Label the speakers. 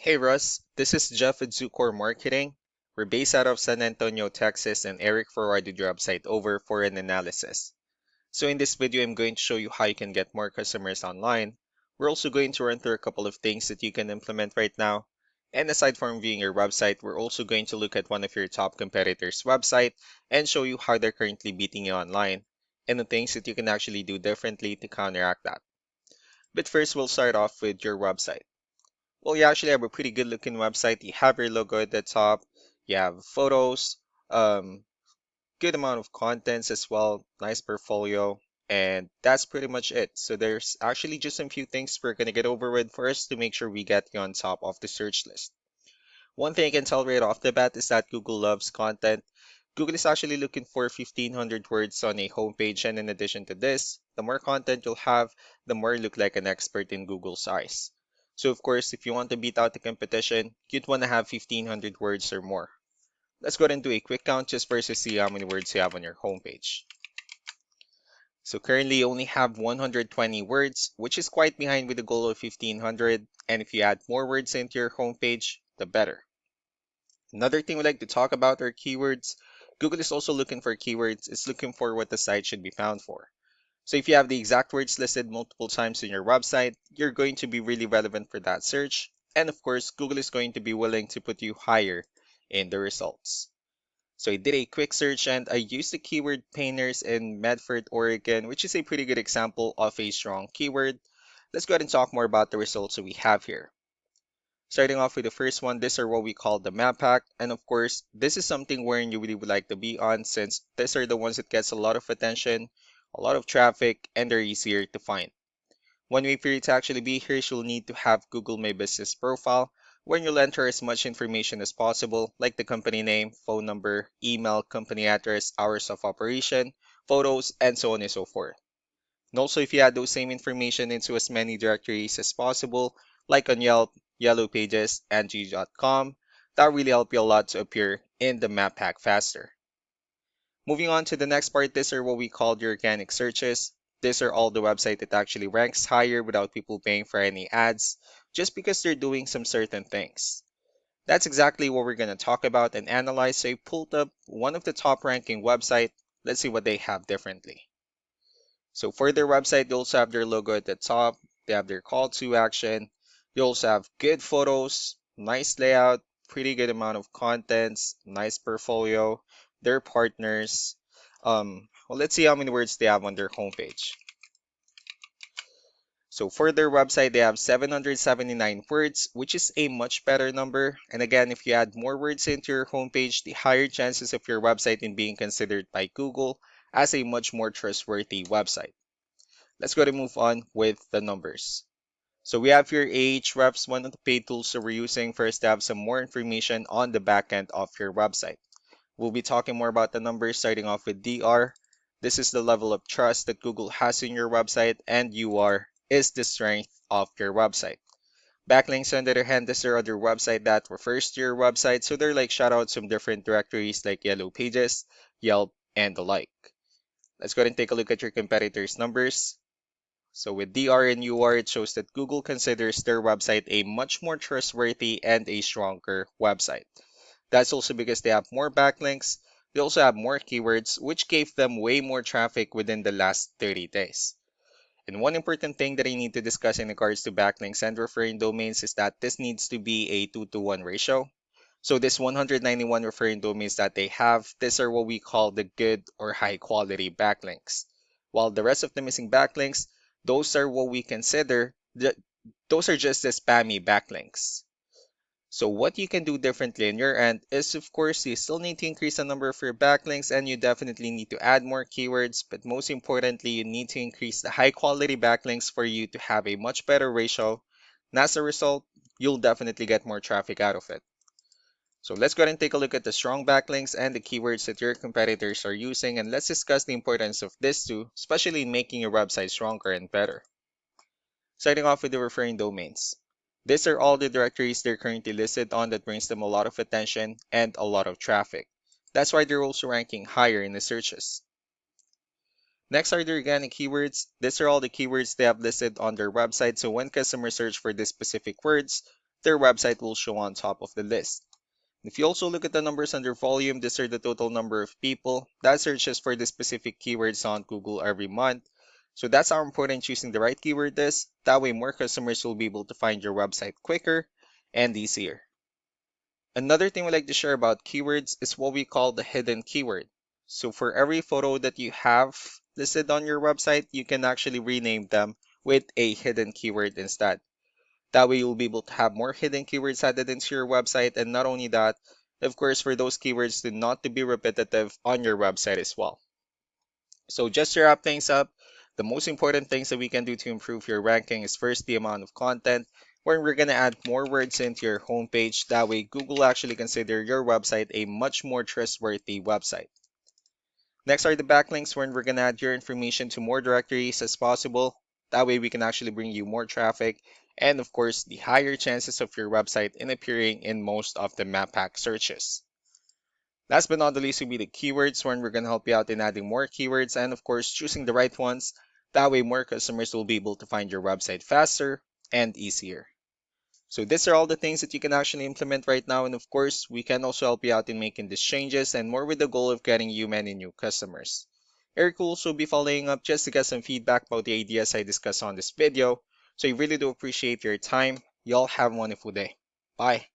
Speaker 1: Hey Russ, this is Jeff at Zucor Marketing. We're based out of San Antonio, Texas, and Eric forwarded your website over for an analysis. So in this video, I'm going to show you how you can get more customers online. We're also going to run through a couple of things that you can implement right now. And aside from viewing your website, we're also going to look at one of your top competitors' website and show you how they're currently beating you online and the things that you can actually do differently to counteract that. But first, we'll start off with your website. Well, you actually have a pretty good looking website. You have your logo at the top, you have photos, um, good amount of contents as well, nice portfolio, and that's pretty much it. So there's actually just a few things we're gonna get over with first to make sure we get you on top of the search list. One thing I can tell right off the bat is that Google loves content. Google is actually looking for 1500 words on a homepage, and in addition to this, the more content you'll have, the more you look like an expert in Google's eyes. So of course, if you want to beat out the competition, you'd want to have 1500 words or more. Let's go ahead and do a quick count just first to see how many words you have on your homepage. So currently you only have 120 words, which is quite behind with the goal of 1500, and if you add more words into your homepage, the better. Another thing we like to talk about are keywords. Google is also looking for keywords. It's looking for what the site should be found for. So if you have the exact words listed multiple times in your website, you're going to be really relevant for that search. And of course, Google is going to be willing to put you higher in the results. So I did a quick search and I used the keyword painters in Medford, Oregon, which is a pretty good example of a strong keyword. Let's go ahead and talk more about the results that we have here. Starting off with the first one, these are what we call the map pack. And of course, this is something wherein you really would like to be on since these are the ones that gets a lot of attention, a lot of traffic, and they're easier to find. One way for you to actually be here is you'll need to have Google My Business profile, where you'll enter as much information as possible, like the company name, phone number, email, company address, hours of operation, photos, and so on and so forth. And also, if you add those same information into as many directories as possible, like on Yelp, Yellow Pages, and G.com, that really help you a lot to appear in the map pack faster. Moving on to the next part, these are what we call the organic searches. These are all the website that actually ranks higher without people paying for any ads, just because they're doing some certain things. That's exactly what we're going to talk about and analyze. So I pulled up one of the top ranking website. Let's see what they have differently. So for their website, they also have their logo at the top. They have their call to action. They also have good photos, nice layout, pretty good amount of contents, nice portfolio, their partners. Well, let's see how many words they have on their homepage. So for their website, they have 779 words, which is a much better number. And again, if you add more words into your homepage, the higher chances of your website in being considered by Google as a much more trustworthy website. Let's go to move on with the numbers. So we have here Ahrefs, one of the paid tools that we're using first to have some more information on the back end of your website. We'll be talking more about the numbers starting off with DR. This is the level of trust that Google has in your website, and UR is the strength of your website. Backlinks, on the other hand, is there other website that refers to your website, so they're like shoutouts from different directories like Yellow Pages, Yelp, and the like. Let's go ahead and take a look at your competitors' numbers. So with DR and UR, it shows that Google considers their website a much more trustworthy and a stronger website. That's also because they have more backlinks. They also have more keywords, which gave them way more traffic within the last 30 days. And one important thing that I need to discuss in regards to backlinks and referring domains is that this needs to be a 2-to-1 ratio. So this 191 referring domains that they have, these are what we call the good or high quality backlinks. While the rest of the missing backlinks, those are what we consider, those are just the spammy backlinks. So what you can do differently on your end is, of course, you still need to increase the number of your backlinks and you definitely need to add more keywords, but most importantly, you need to increase the high quality backlinks for you to have a much better ratio. And as a result, you'll definitely get more traffic out of it. So let's go ahead and take a look at the strong backlinks and the keywords that your competitors are using, and let's discuss the importance of this too, especially in making your website stronger and better. Starting off with the referring domains. These are all the directories they're currently listed on that brings them a lot of attention and a lot of traffic. That's why they're also ranking higher in the searches. Next are the organic keywords. These are all the keywords they have listed on their website, so when customers search for these specific words, their website will show on top of the list. If you also look at the numbers under volume, these are the total number of people that searches for the specific keywords on Google every month. So that's how important choosing the right keyword is. That way more customers will be able to find your website quicker and easier. Another thing we like to share about keywords is what we call the hidden keyword. So for every photo that you have listed on your website, you can actually rename them with a hidden keyword instead. That way you'll be able to have more hidden keywords added into your website, and not only that, of course, for those keywords to not to be repetitive on your website as well. So just to wrap things up, the most important things that we can do to improve your ranking is first the amount of content, where we're going to add more words into your homepage. That way Google actually consider your website a much more trustworthy website. Next are the backlinks, where we're going to add your information to more directories as possible. That way we can actually bring you more traffic and of course the higher chances of your website in appearing in most of the map pack searches. Last but not the least will be the keywords, where we're going to help you out in adding more keywords and of course choosing the right ones. That way more customers will be able to find your website faster and easier. So these are all the things that you can actually implement right now, and of course we can also help you out in making these changes and more with the goal of getting you many new customers. Eric will also be following up just to get some feedback about the ideas I discussed on this video. So I really do appreciate your time. Y'all have a wonderful day. Bye.